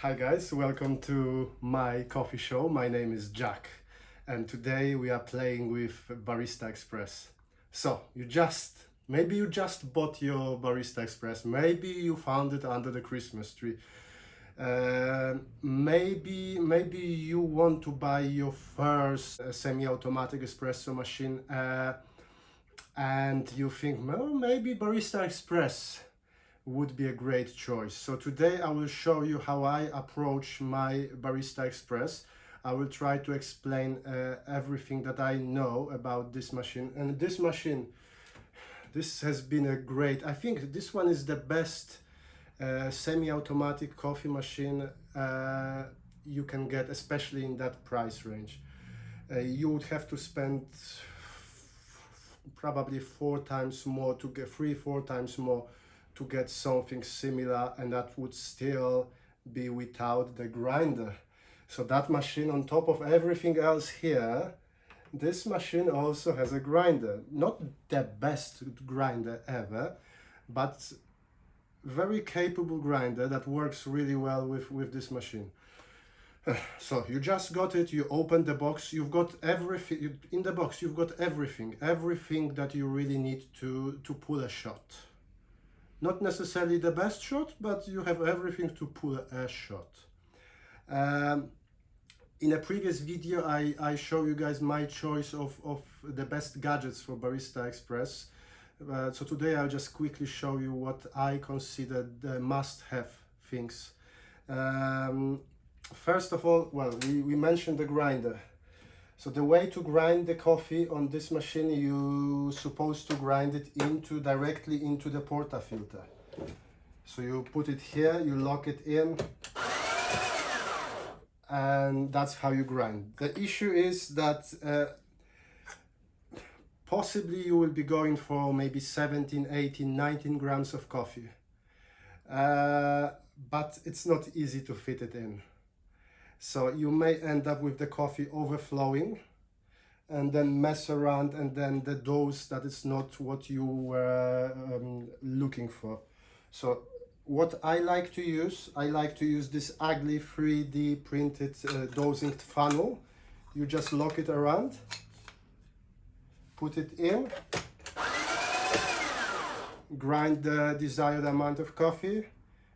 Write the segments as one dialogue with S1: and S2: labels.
S1: Hi guys, welcome to my coffee show. My name is Jack and today we are playing with Barista Express. So maybe you just bought your Barista Express, maybe you found it under the Christmas tree. Maybe you want to buy your first semi-automatic espresso machine and you think, well, maybe Barista Express would be a great choice. So today I will show you how I approach my Barista Express. I will try to explain everything that I know about this machine. And this machine, this has been a great, I think this one is the best semi-automatic coffee machine you can get, especially in that price range. You would have to spend probably 4 times more to get 3-4 times more to get something similar, and that would still be without the grinder. So that machine, on top of everything else here, this machine also has a grinder. Not the best grinder ever, but very capable grinder that works really well with this machine. So you just got it, you open the box, you've got everything in the box. You've got everything that you really need to pull a shot. Not necessarily the best shot, but you have everything to pull a shot. In a previous video, I show you guys my choice of the best gadgets for Barista Express. So today I'll just quickly show you what I consider the must-have things. First of all, well, we mentioned the grinder. So the way to grind the coffee on this machine, you're supposed to grind it directly into the portafilter. So you put it here, you lock it in, and that's how you grind. The issue is that possibly you will be going for maybe 17, 18, 19 grams of coffee. But it's not easy to fit it in. So you may end up with the coffee overflowing and then mess around, and then the dose that is not what you were looking for. So what I like to use this ugly 3D printed dosing funnel. You just lock it around, put it in, grind the desired amount of coffee.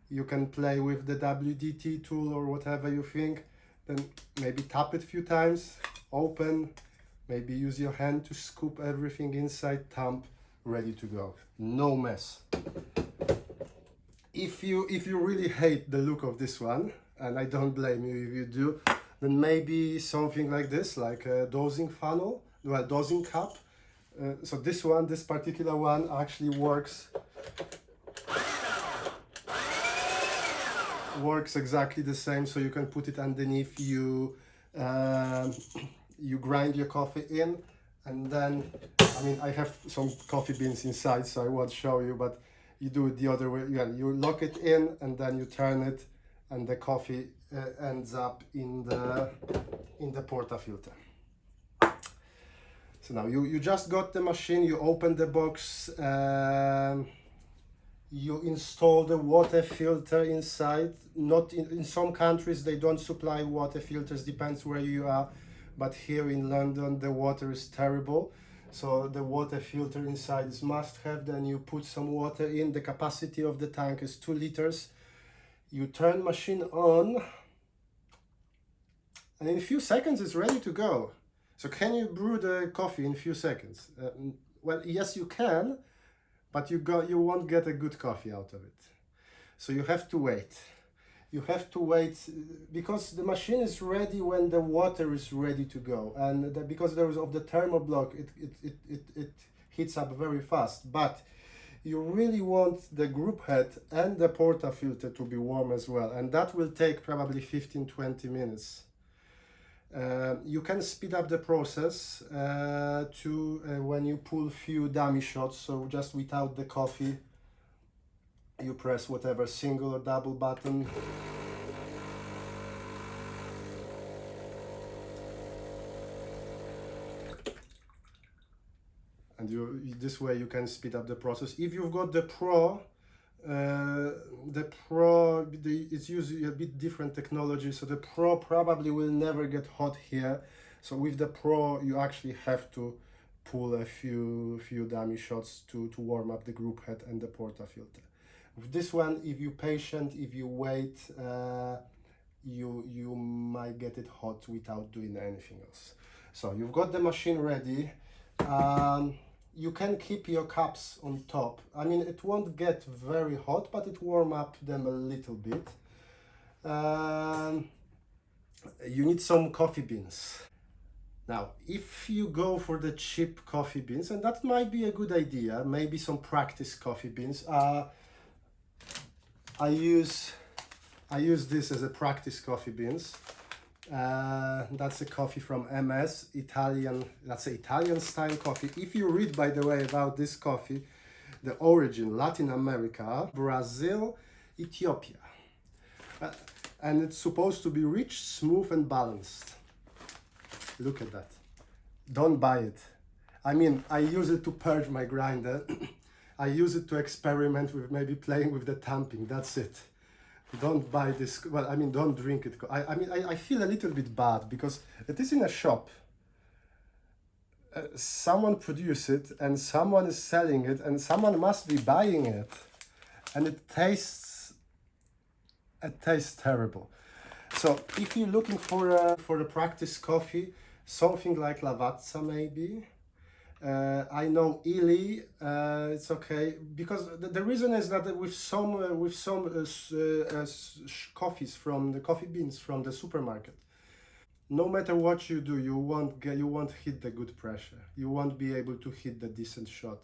S1: You can play with the WDT tool or whatever you think. Then maybe tap it a few times, open, maybe use your hand to scoop everything inside, Tamp, ready to go. No mess. If you really hate the look of this one, and I don't blame you if you do, then maybe something like this, like a dosing funnel, well, dosing cup. So this particular one actually works exactly the same. So you can put it underneath, you grind your coffee in, and then, I mean, I have some coffee beans inside, so I won't show you, but you do it the other way. Yeah, you lock it in and then you turn it, and the coffee ends up in the portafilter. So now you just got the machine, you open the box, you install the water filter inside. Not in some countries they don't supply water filters, depends where you are, but here in London the water is terrible, so the water filter inside is must have. Then you put some water in. The capacity of the tank is 2 liters. You turn machine on, and in a few seconds it's ready to go. So can you brew the coffee in a few seconds? Well, yes you can, but you won't get a good coffee out of it. So you have to wait. You have to wait because the machine is ready when the water is ready to go, and because there is of the thermoblock, it heats up very fast. But you really want the group head and the portafilter to be warm as well, and that will take probably 15-20 minutes. You can speed up the process when you pull few dummy shots. So just without the coffee, you press whatever single or double button. And this way you can speed up the process. If you've got the Pro The Pro, it's using a bit different technology, so the Pro probably will never get hot here. So with the Pro, you actually have to pull a few dummy shots to warm up the group head and the portafilter. With this one, if you're patient, if you wait, you might get it hot without doing anything else. So you've got the machine ready. You can keep your cups on top. I mean, it won't get very hot, but it warm up them a little bit. You need some coffee beans. Now, if you go for the cheap coffee beans, and that might be a good idea, maybe some practice coffee beans. I use this as a practice coffee beans. That's a coffee from MS, Italian. That's an Italian style coffee. If you read, by the way, about this coffee, the origin, Latin America, Brazil, Ethiopia. And it's supposed to be rich, smooth, and balanced. Look at that. Don't buy it. I mean, I use it to purge my grinder. I use it to experiment with maybe playing with the tamping. That's it. Don't buy this. Well, I mean, don't drink it. I feel a little bit bad because it is in a shop. Someone produced it and someone is selling it and someone must be buying it. And it tastes terrible. So if you're looking for a practice coffee, something like Lavazza maybe. I know Illy, it's okay because the reason is that with some coffees from the coffee beans from the supermarket, no matter what you do, you won't hit the good pressure. You won't be able to hit the decent shot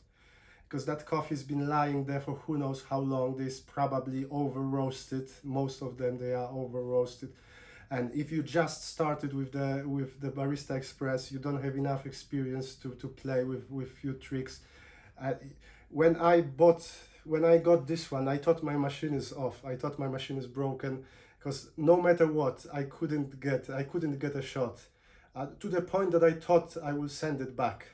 S1: because that coffee's been lying there for who knows how long. This probably over roasted. Most of them they are over roasted. And if you just started with the Barista Express, you don't have enough experience to play with few tricks. When I got this one, I thought my machine is off. I thought my machine is broken because no matter what, I couldn't get a shot. To the point that I thought I will send it back.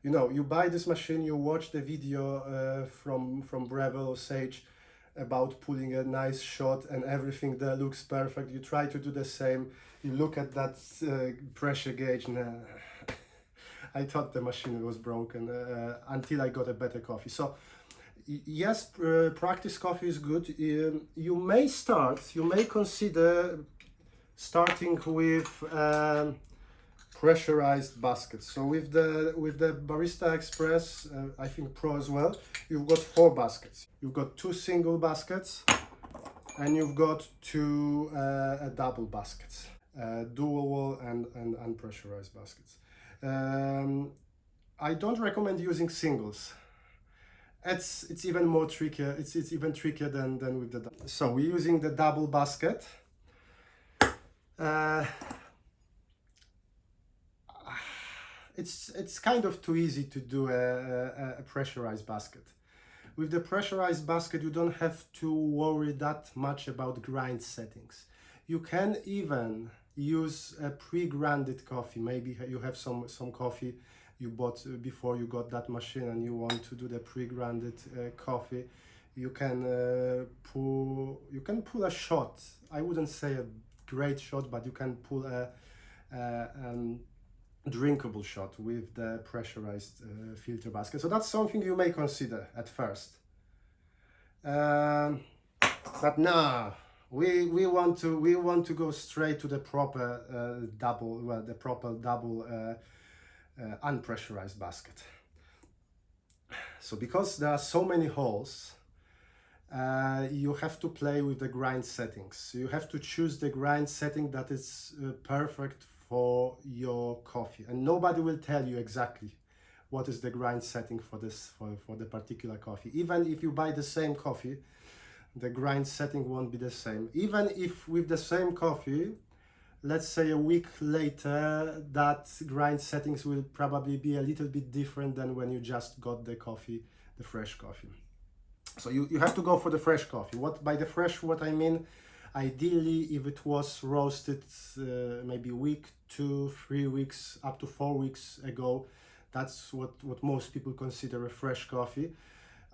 S1: You know, you buy this machine, you watch the video from Breville or Sage about pulling a nice shot and everything there looks perfect. You try to do the same. You look at that pressure gauge. Nah. I thought the machine was broken until I got a better coffee. So yes, practice coffee is good. You may consider starting with pressurized baskets. So with the Barista Express, I think Pro as well, you've got 4 baskets. You've got 2 single baskets and you've got 2 double baskets, dual wall and unpressurized baskets. I don't recommend using singles. It's even more trickier. It's even trickier than with the double. So we're using the double basket. It's kind of too easy to do a pressurized basket. With the pressurized basket, you don't have to worry that much about grind settings. You can even use a pre-grinded coffee. Maybe you have some coffee you bought before you got that machine and you want to do the pre-grinded coffee. You can pull a shot. I wouldn't say a great shot, but you can pull a drinkable shot with the pressurized filter basket. So that's something you may consider at first. But nah, we want to go straight to the proper double unpressurized basket. So because there are so many holes, you have to play with the grind settings. You have to choose the grind setting that is perfect for your coffee, and nobody will tell you exactly what is the grind setting for the particular coffee. Even if you buy the same coffee, the grind setting won't be the same. Even if with the same coffee, let's say a week later, that grind settings will probably be a little bit different than when you just got the coffee, the fresh coffee. So you have to go for the fresh coffee. By the fresh, what I mean, ideally, if it was roasted maybe a week, 2, 3 weeks, up to 4 weeks ago, that's what most people consider a fresh coffee.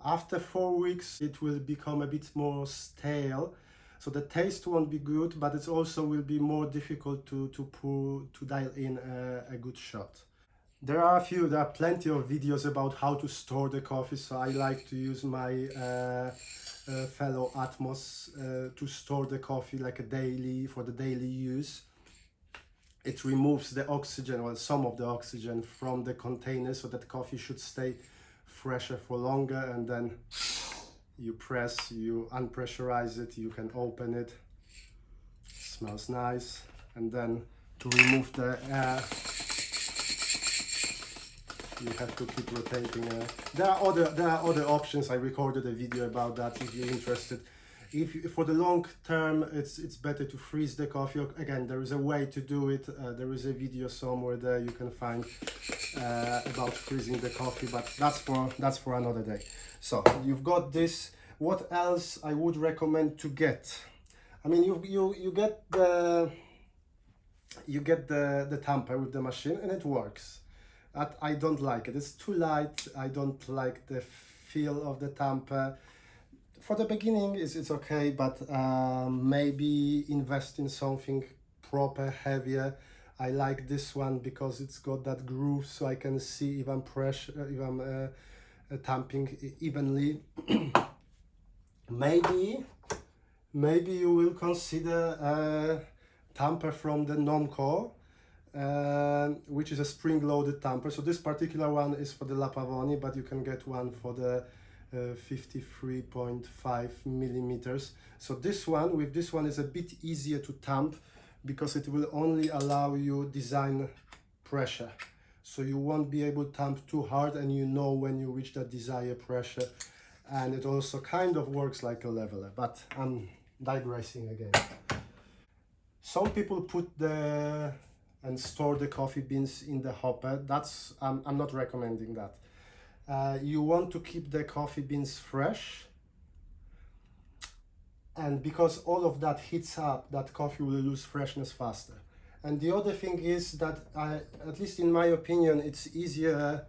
S1: After 4 weeks, it will become a bit more stale. So the taste won't be good, but it also will be more difficult to dial in a good shot. There are plenty of videos about how to store the coffee, so I like to use my fellow Atmos to store the coffee like for the daily use. It removes the oxygen, well, some of the oxygen from the container, so that coffee should stay fresher for longer. And then you unpressurize it, you can open it. Smells nice. And then to remove the air, you have to keep rotating. There are other options. I recorded a video about that if you're interested. For the long term, it's better to freeze the coffee. Again, there is a way to do it. There is a video somewhere there you can find about freezing the coffee, but that's for another day. So you've got this. What else I would recommend to get? I mean, you get the tamper with the machine, and it works. I don't like it. It's too light. I don't like the feel of the tamper. For the beginning, it's okay, but maybe invest in something proper, heavier. I like this one because it's got that groove, so I can see if I'm tamping evenly. Maybe you will consider tamper from the Normcore, which is a spring-loaded tamper. So this particular one is for the La Pavoni, but you can get one for the 53.5 millimeters. So this one is a bit easier to tamp because it will only allow you design pressure. So you won't be able to tamp too hard, and you know when you reach that desired pressure. And it also kind of works like a leveler, but I'm digressing again. Some people put and store the coffee beans in the hopper. I'm not recommending that. You want to keep the coffee beans fresh, and because all of that heats up, that coffee will lose freshness faster. And the other thing is that, at least in my opinion, it's easier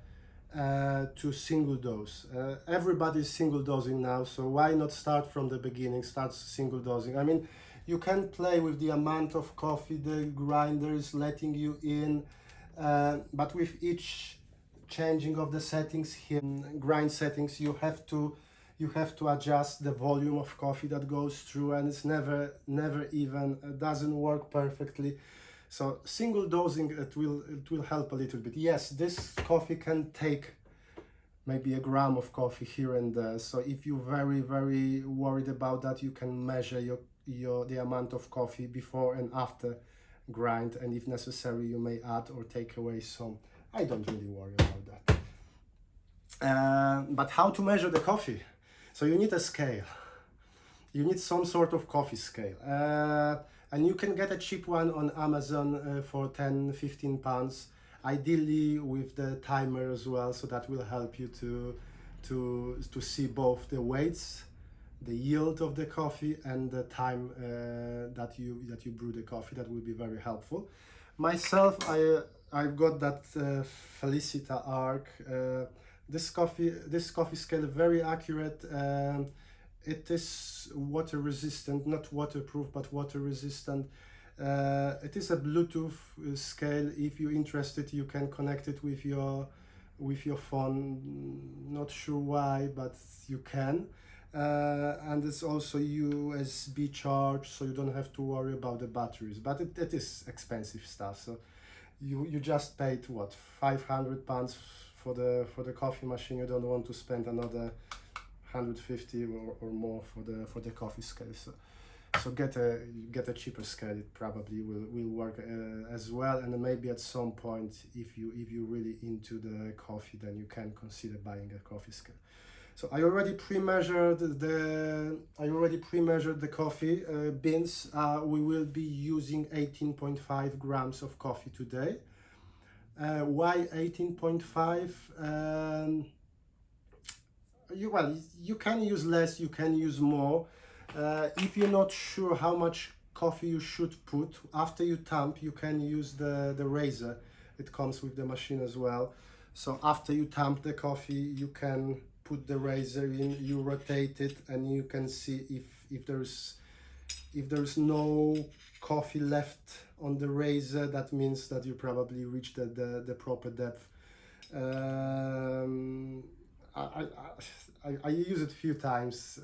S1: to single dose. Everybody's single dosing now, so why not start from the beginning, start single dosing? I mean, you can play with the amount of coffee the grinder is letting you in, but with each changing of the settings here, grind settings, you have to adjust the volume of coffee that goes through, and it's never even, doesn't work perfectly. So single dosing, it will help a little bit. Yes, this coffee can take maybe a gram of coffee here and there. So if you're very worried about that, you can measure the amount of coffee before and after grind, and if necessary, you may add or take away some. I don't really worry about that. But how to measure the coffee? So you need a scale. You need some sort of coffee scale. And you can get a cheap one on Amazon for 10-15 pounds, ideally with the timer as well, so that will help you to see both the weights, the yield of the coffee, and the time that you brew the coffee. That will be very helpful. Myself, I've got that Felicita Arc. This coffee scale, very accurate. It is water resistant, not waterproof, but water resistant. It is a Bluetooth scale. If you're interested, you can connect it with your phone. Not sure why, but you can. And it's also USB charge, so you don't have to worry about the batteries. But it is expensive stuff. So you just paid what, £500 for the coffee machine. You don't want to spend another 150 or more for the coffee scale. So get a cheaper scale. It probably will work as well. And maybe at some point, if you're really into the coffee, then you can consider buying a coffee scale. So I already pre-measured the coffee beans. We will be using 18.5 grams of coffee today. Why 18.5? You can use less, you can use more. If you're not sure how much coffee you should put, after you tamp, you can use the razor. It comes with the machine as well. So after you tamp the coffee, you can put the razor in, you rotate it, and you can see if there's no coffee left on the razor, that means that you probably reached the proper depth. I use it a few times.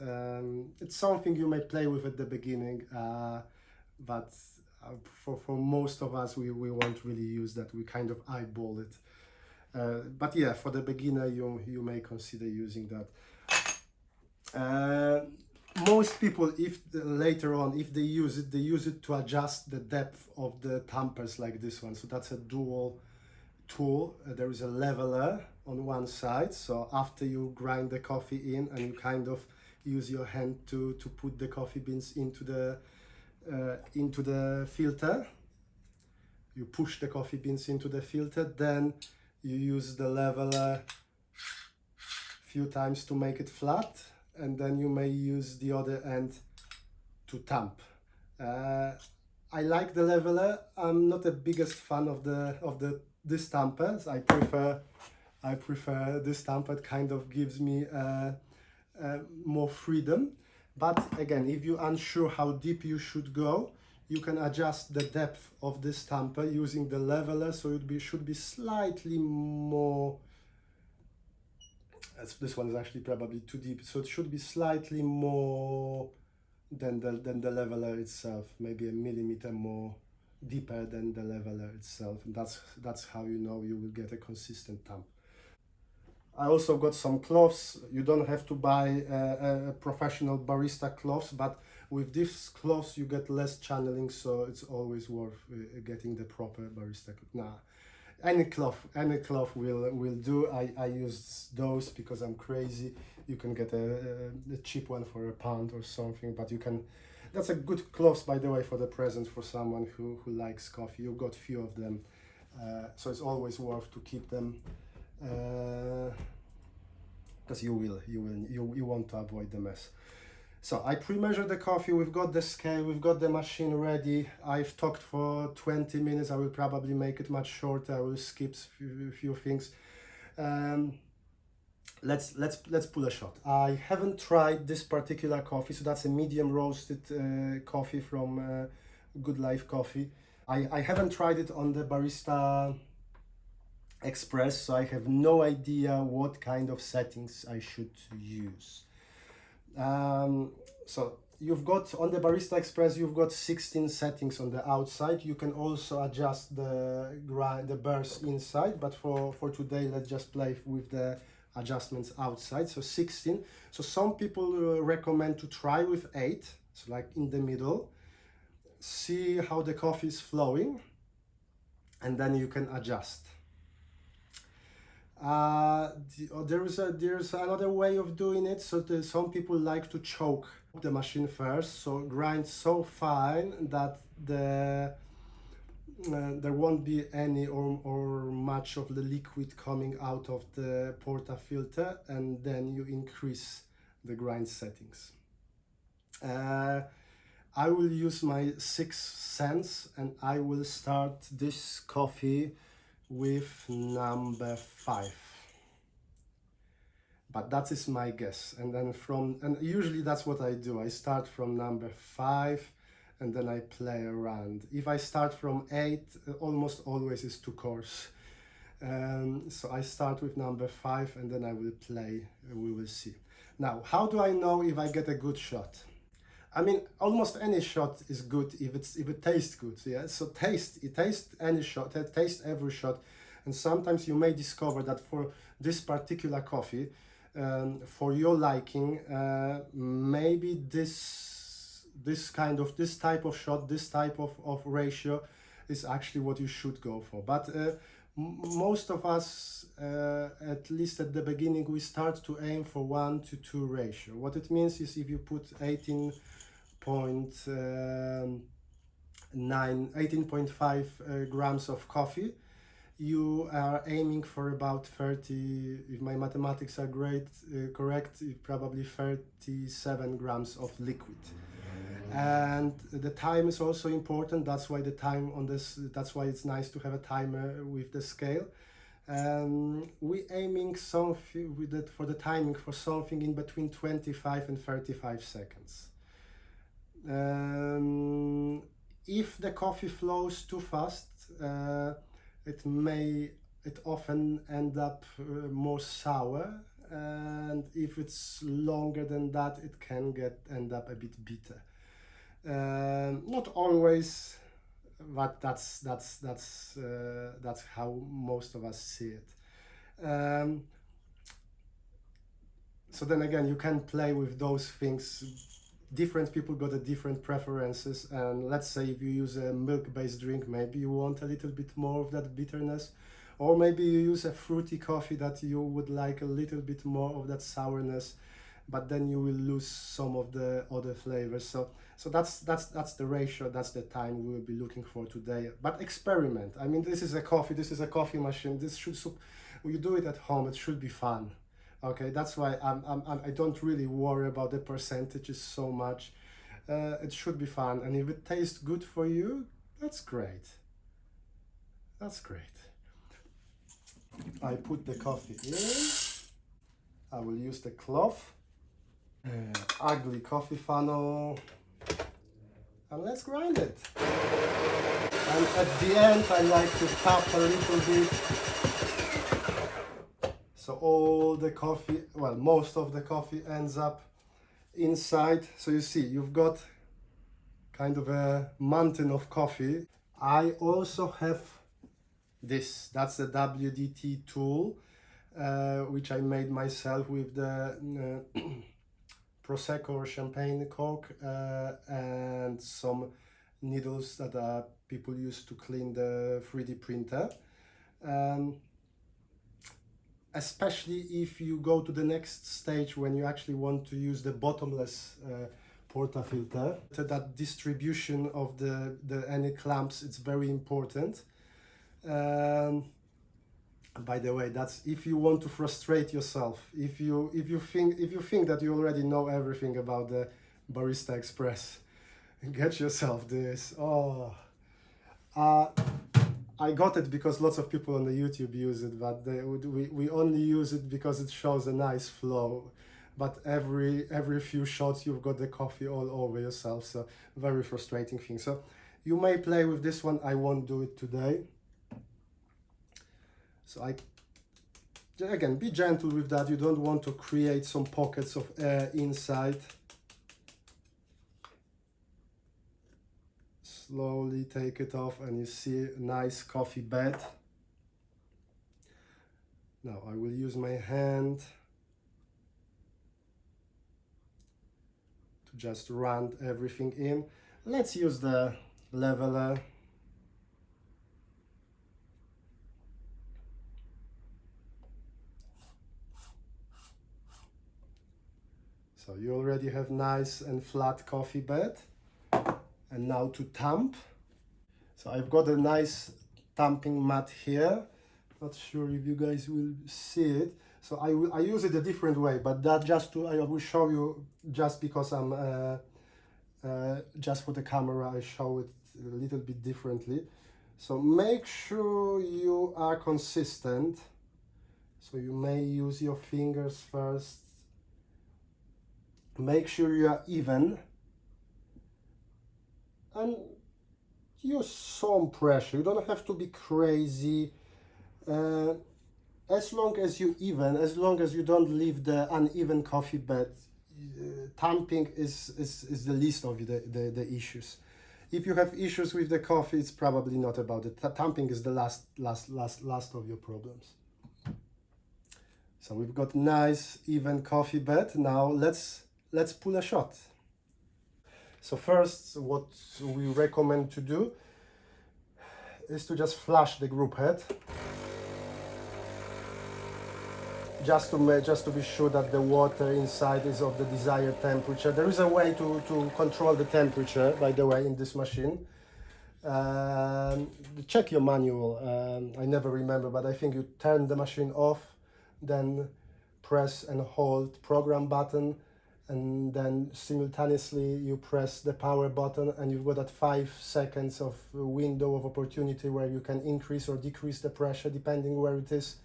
S1: It's something you may play with at the beginning, but for most of us, we won't really use that. We kind of eyeball it. But yeah, for the beginner, you may consider using that. Most people, later on, if they use it to adjust the depth of the tampers like this one. So that's a dual tool. There is a leveler on one side, so after you grind the coffee in, and you kind of use your hand to put the coffee beans into the filter, you push the coffee beans into the filter, then you use the leveler a few times to make it flat, and then you may use the other end to tamp. I like the leveler. I'm not the biggest fan of this tamper. I prefer this tamper. It kind of gives me more freedom. But again, if you're unsure how deep you should go, you can adjust the depth of this tamper using the leveler, so it should be slightly more. This one is actually probably too deep, so it should be slightly more than the leveler itself, maybe a millimeter more deeper than the leveler itself, and that's how you know you will get a consistent tamp. I also got some cloths. You don't have to buy a professional barista cloths, but with these cloths you get less channeling, so it's always worth getting the proper barista cloth. Nah, any cloth will do. I use those because I'm crazy. You can get a cheap one for £1 or something, but you can. That's a good cloth, by the way, for the present for someone who likes coffee. You've got few of them, so it's always worth to keep them, because you want to avoid the mess. So I pre-measure the coffee. We've got the scale, we've got the machine ready. I've talked for 20 minutes. I will probably make it much shorter. I will skip a few things. Let's pull a shot. I haven't tried this particular coffee, so that's a medium roasted coffee from Good Life Coffee. I haven't tried it on the Barista Express, so I have no idea what kind of settings I should use. So you've got on the Barista Express, you've got 16 settings on the outside. You can also adjust the burrs inside, but for today, let's just play with the adjustments outside. So 16. So some people recommend to try with 8, so like in the middle, see how the coffee is flowing, and then you can adjust. There's another way of doing it. So some people like to choke the machine first, so grind so fine that there won't be any or much of the liquid coming out of the portafilter, and then you increase the grind settings. I will use my sixth sense, and I will start this coffee with number 5. But that is my guess, and then and usually that's what I do. I start from number 5, and then I play around. If I start from 8, almost always is too coarse. So I start with number 5, and then I will play. We will see. Now, how do I know if I get a good shot? I mean, almost any shot is good if it tastes good. Yeah. So taste any shot, taste every shot, and sometimes you may discover that for this particular coffee, for your liking, maybe this type of shot, this type of ratio is actually what you should go for. But most of us, at least at the beginning, we start to aim for 1:2 ratio. What it means is if you put 18.5 grams of coffee, you are aiming for about 30, if my mathematics are correct, probably 37 grams of liquid. And the time is also important. That's why the time on this, that's why it's nice to have a timer with the scale. We aiming something with that for the timing for something in between 25 and 35 seconds. If the coffee flows too fast, it often end up more sour, and if it's longer than that, it can end up a bit bitter. Not always, but that's how most of us see it. So then again, you can play with those things. Different people got a different preferences, and let's say if you use a milk-based drink, maybe you want a little bit more of that bitterness, or maybe you use a fruity coffee that you would like a little bit more of that sourness, but then you will lose some of the other flavors. So that's the ratio, that's the time we will be looking for today. But experiment. I mean, this is a coffee machine. When you do it at home, it should be fun. Okay, that's why I don't really worry about the percentages so much. It should be fun, and if it tastes good for you, that's great. That's great. I put the coffee in. I will use the cloth. Ugly coffee funnel. And let's grind it. And at the end, I like to tap a little bit. So all the coffee, well, most of the coffee ends up inside. So you see, you've got kind of a mountain of coffee. I also have this. That's the WDT tool, which I made myself with the Prosecco or champagne cork and some needles that people use to clean the 3D printer. Especially if you go to the next stage when you actually want to use the bottomless portafilter. That distribution of any clumps, it's very important. By the way, that's if you want to frustrate yourself. If you think that you already know everything about the Barista Express, get yourself this. I got it because lots of people on the YouTube use it, but we only use it because it shows a nice flow. But every few shots you've got the coffee all over yourself, so very frustrating thing. So you may play with this one. I won't do it today. So again, be gentle with that. You don't want to create some pockets of air inside. Slowly take it off and you see a nice coffee bed. Now I will use my hand to just round everything in. Let's use the leveler. So you already have nice and flat coffee bed. And now to tamp. So I've got a nice tamping mat here. Not sure if you guys will see it. So I use it a different way, but I will show you just because I'm just for the camera. I show it a little bit differently. So make sure you are consistent. So you may use your fingers first. Make sure you are even. And use some pressure. You don't have to be crazy. As long as you as long as you don't leave the uneven coffee bed, tamping is the least of the issues. If you have issues with the coffee, it's probably not about it. Tamping is the last of your problems. So we've got nice even coffee bed. Now let's pull a shot. So first, what we recommend to do is to just flush the group head, just to be sure that the water inside is of the desired temperature. There is a way to control the temperature, by the way, in this machine. Check your manual. I never remember, but I think you turn the machine off, then press and hold program button, and then simultaneously you press the power button, and you've got that 5 seconds of window of opportunity where you can increase or decrease the pressure depending where it is.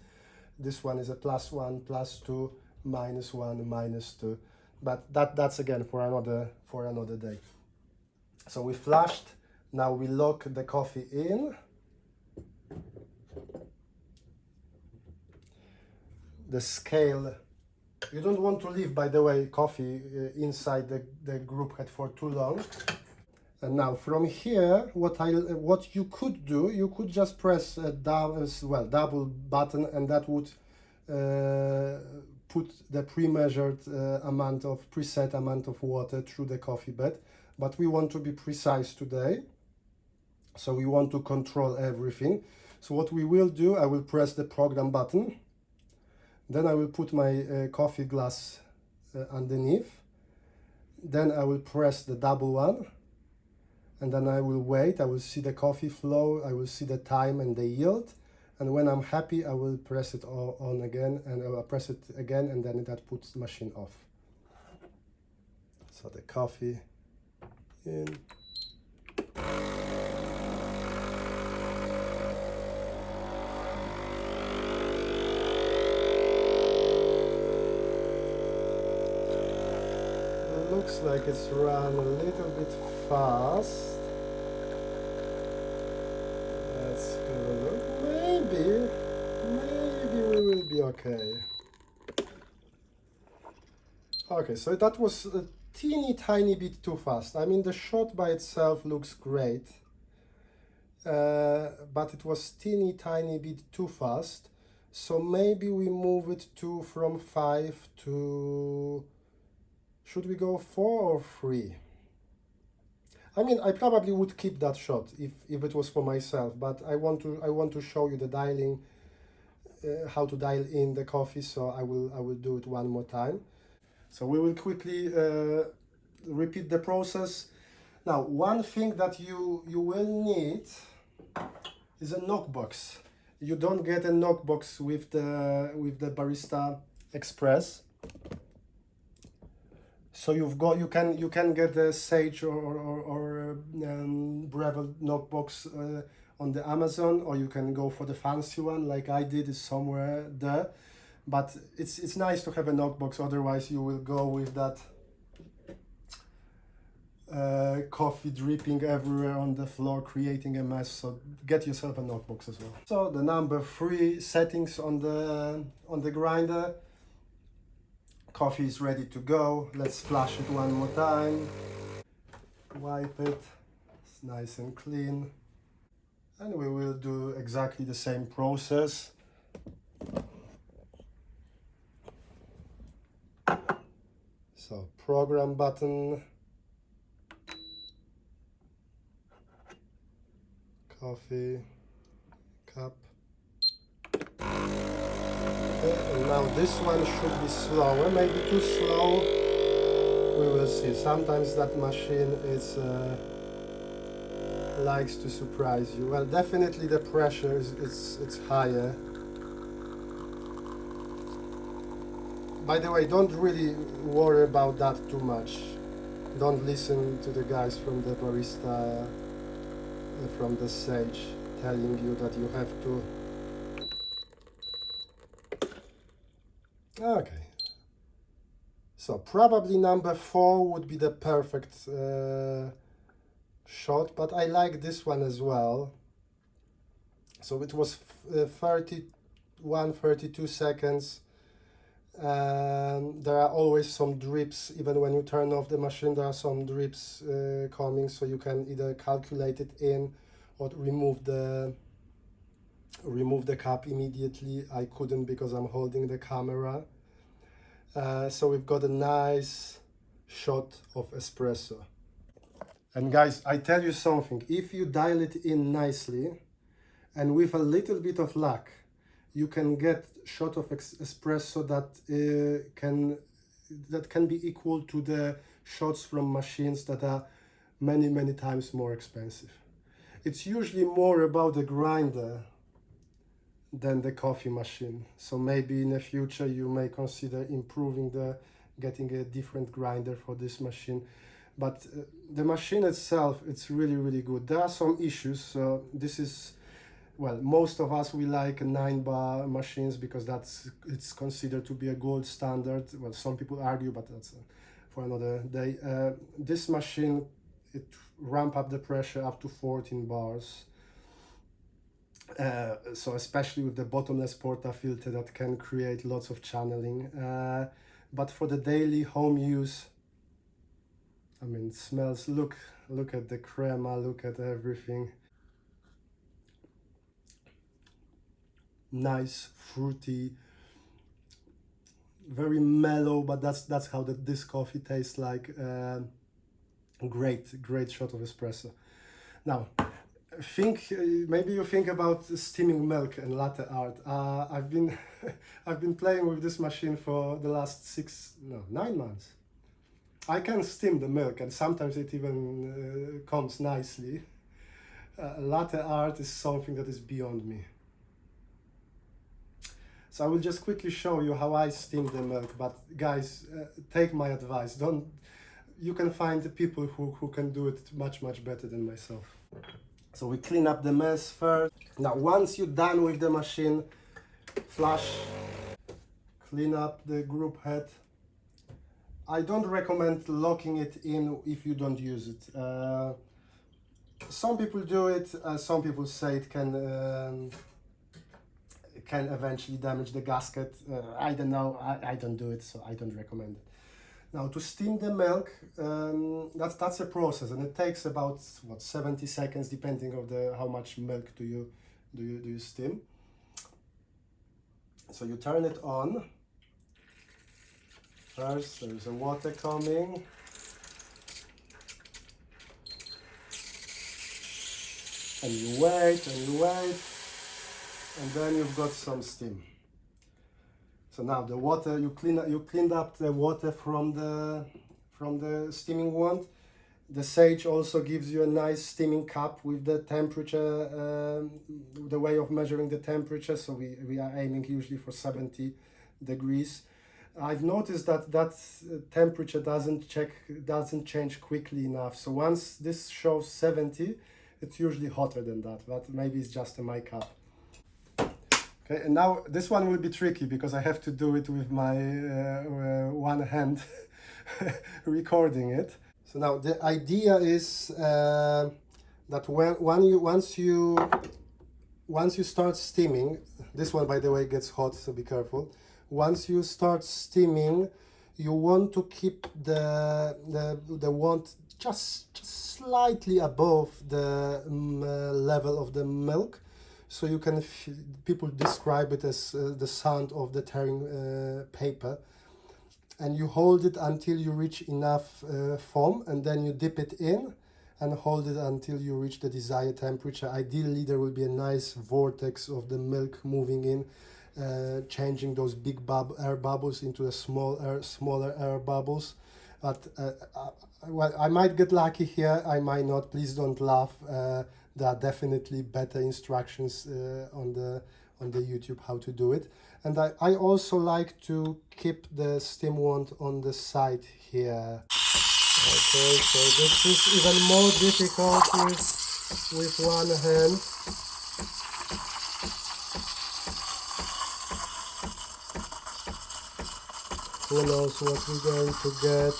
S1: This one is a +1, +2, -1, -2, but that's again for another day. So we flashed. Now we lock the coffee in. The scale, you don't want to leave, by the way, coffee inside the group head for too long. And now from here, what you could do, you could just press a double button, and that would put the pre-measured preset amount of water through the coffee bed. But we want to be precise today, so we want to control everything. So what we will do, I will press the program button. Then I will put my coffee glass underneath. Then I will press the double one. And then I will wait. I will see the coffee flow. I will see the time and the yield. And when I'm happy, I will press it on again. And I will press it again. And then that puts the machine off. So the coffee in. Looks like it's run a little bit fast. Let's have a look. Maybe we will be okay. Okay, so that was a teeny tiny bit too fast. I mean, the shot by itself looks great, but it was teeny tiny bit too fast. So maybe we move it from 5 to, should we go 4 or 3? I mean, I probably would keep that shot if it was for myself, but I want to show you the dialing, how to dial in the coffee. So I will do it one more time. So we will quickly repeat the process. Now, one thing that you will need is a knockbox. You don't get a knockbox with the Barista Express. So you can get a Sage or Breville knockbox on the Amazon, or you can go for the fancy one like I did. Is somewhere there, but it's nice to have a knockbox. Otherwise, you will go with that coffee dripping everywhere on the floor, creating a mess. So get yourself a knockbox as well. So the number 3 settings on the grinder. Coffee is ready to go. Let's flash it one more time. Wipe it. It's nice and clean. And we will do exactly the same process. So program button. Coffee cup. And now this one should be slower, maybe too slow. We will see. Sometimes that machine is likes to surprise you. Well, definitely the pressure it's higher. By the way, don't really worry about that too much. Don't listen to the guys from the Barista, from the Sage, telling you that you have to. Okay, so probably number 4 would be the perfect shot, but I like this one as well. So it was 32 seconds. There are always some drips, even when you turn off the machine, there are some drips coming, so you can either calculate it in or remove the cup immediately. I couldn't because I'm holding the camera. So we've got a nice shot of espresso. And guys, I tell you something, if you dial it in nicely and with a little bit of luck, you can get shot of espresso that can be equal to the shots from machines that are many times more expensive. It's usually more about the grinder than the coffee machine. So maybe in the future you may consider improving the getting a different grinder for this machine. But the machine itself, it's really good. There are some issues. So this is, well, most of us, we like 9-bar machines because it's considered to be a gold standard. Well, some people argue, but that's for another day. This machine, it ramp up the pressure up to 14 bars. So especially with the bottomless portafilter, that can create lots of channeling. But for the daily home use, I mean, it smells, look at the crema, look at everything. Nice, fruity, very mellow, but that's how this coffee tastes like. Great shot of espresso. Now, maybe you think about steaming milk and latte art. I've been I've been playing with this machine for the last 9 months. I can steam the milk, and sometimes it even comes nicely. Latte art is something that is beyond me. So I will just quickly show you how I steam the milk, but guys, take my advice. You can find people who can do it much better than myself. So we clean up the mess first. Now, once you're done with the machine, flush, clean up the group head. I don't recommend locking it in if you don't use it. Some people do it, some people say it can eventually damage the gasket. I don't know, I don't do it, so I don't recommend it. Now, to steam the milk, that's a process, and it takes about 70 seconds, depending on how much milk do you steam. So you turn it on. First, there's a water coming. And you wait, and then you've got some steam. So now the water, you cleaned up the water from the steaming wand. The Sage also gives you a nice steaming cup with the temperature, the way of measuring the temperature. So we are aiming usually for 70 degrees. I've noticed that temperature doesn't change quickly enough. So once this shows 70, it's usually hotter than that, but maybe it's just my cup. Okay, and now this one will be tricky because I have to do it with my one hand recording it. So now the idea is that once you start steaming, this one, by the way, gets hot, so be careful. Once you start steaming, you want to keep the wand just slightly above the level of the milk, so you can people describe it as the sound of the tearing paper. And you hold it until you reach enough foam, and then you dip it in and hold it until you reach the desired temperature. Ideally, there will be a nice vortex of the milk moving in, changing those big air bubbles into smaller air bubbles. But well, I might get lucky here, I might not. Please don't laugh. There are definitely better instructions on the YouTube how to do it. And I also like to keep the steam wand on the side here. Okay, so this is even more difficult with one hand. Who knows what we're going to get.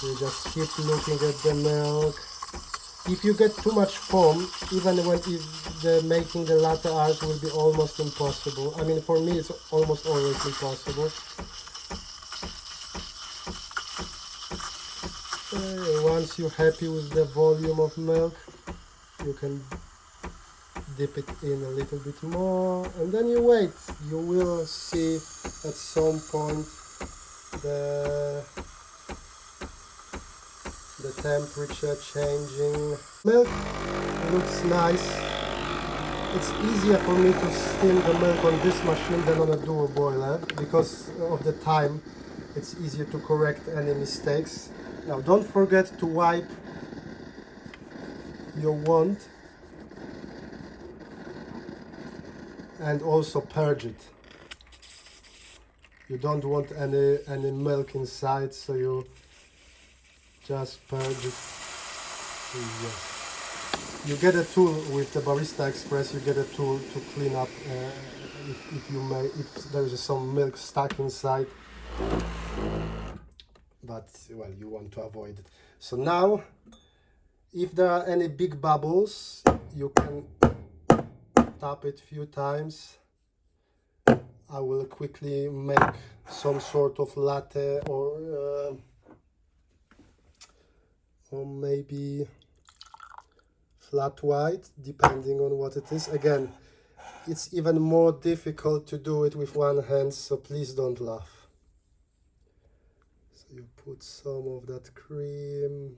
S1: You just keep looking at the milk. If you get too much foam, even when making the latte art will be almost impossible. I mean, for me, it's almost always impossible. Once you're happy with the volume of milk, you can dip it in a little bit more, and then you wait. You will see at some point the temperature changing. Milk looks nice. It's easier for me to steam the milk on this machine than on a dual boiler because of the time. It's easier to correct any mistakes. Now, don't forget to wipe your wand and also purge it. You don't want any milk inside, so you just purge it. Yes. You get a tool with the Barista Express. You get a tool to clean up if there is some milk stuck inside. But well, you want to avoid it. So now, if there are any big bubbles, you can tap it a few times. I will quickly make some sort of latte or maybe flat white, depending on what it is. Again, it's even more difficult to do it with one hand, so please don't laugh. So you put some of that cream,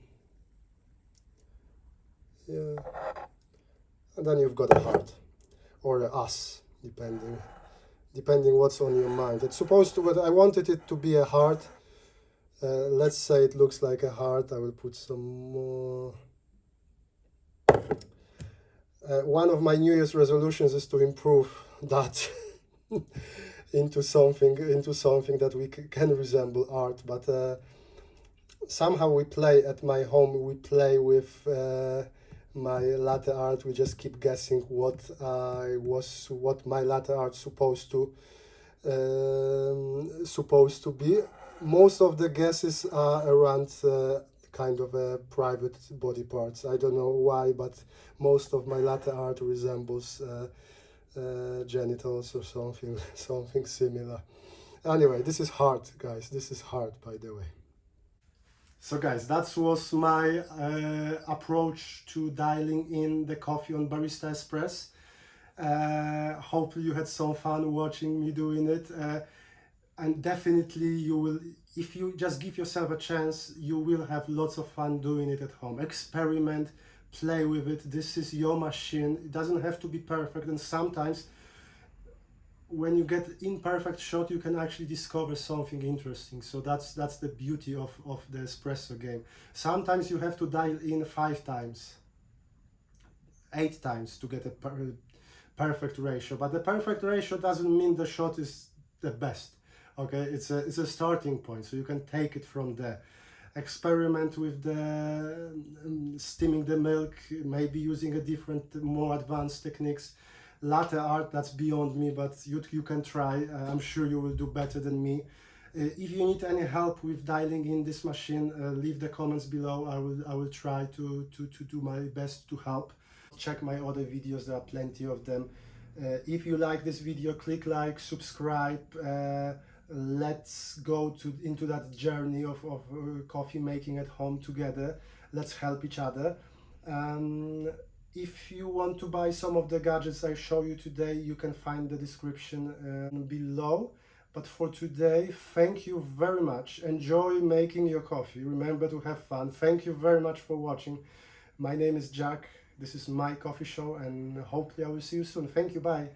S1: yeah, and then you've got a heart or a us, depending what's on your mind. It's supposed to, but I wanted it to be a heart. Let's say it looks like a heart. I will put some more. One of my New Year's resolutions is to improve that into something that we can resemble art. But somehow we play at my home. We play with my latte art. We just keep guessing what my latte art supposed to be. Most of the guesses are around kind of private body parts. I don't know why, but most of my latte art resembles genitals or something similar. Anyway, this is hard, guys. This is hard, by the way. So guys, that was my approach to dialing in the coffee on Barista Express. Hopefully you had some fun watching me doing it. And definitely you will, if you just give yourself a chance, you will have lots of fun doing it at home. Experiment, play with it. This is your machine. It doesn't have to be perfect, and sometimes when you get imperfect shot, you can actually discover something interesting. So that's the beauty of the espresso game. Sometimes you have to dial in 5 times, 8 times to get a perfect ratio, but the perfect ratio doesn't mean the shot is the best. Okay, it's a starting point, so you can take it from there. Experiment with the steaming the milk, maybe using a different, more advanced techniques. Latte art, that's beyond me, but you can try. I'm sure you will do better than me. If you need any help with dialing in this machine, leave the comments below. I will try to do my best to help. Check my other videos, there are plenty of them. If you like this video, click like, subscribe. Let's go into that journey of coffee making at home together. Let's help each other. If you want to buy some of the gadgets I show you today, you can find the description below. But for today, thank you very much. Enjoy making your coffee. Remember to have fun. Thank you very much for watching. My name is Jack. This is my coffee show, and hopefully I will see you soon. Thank you. Bye.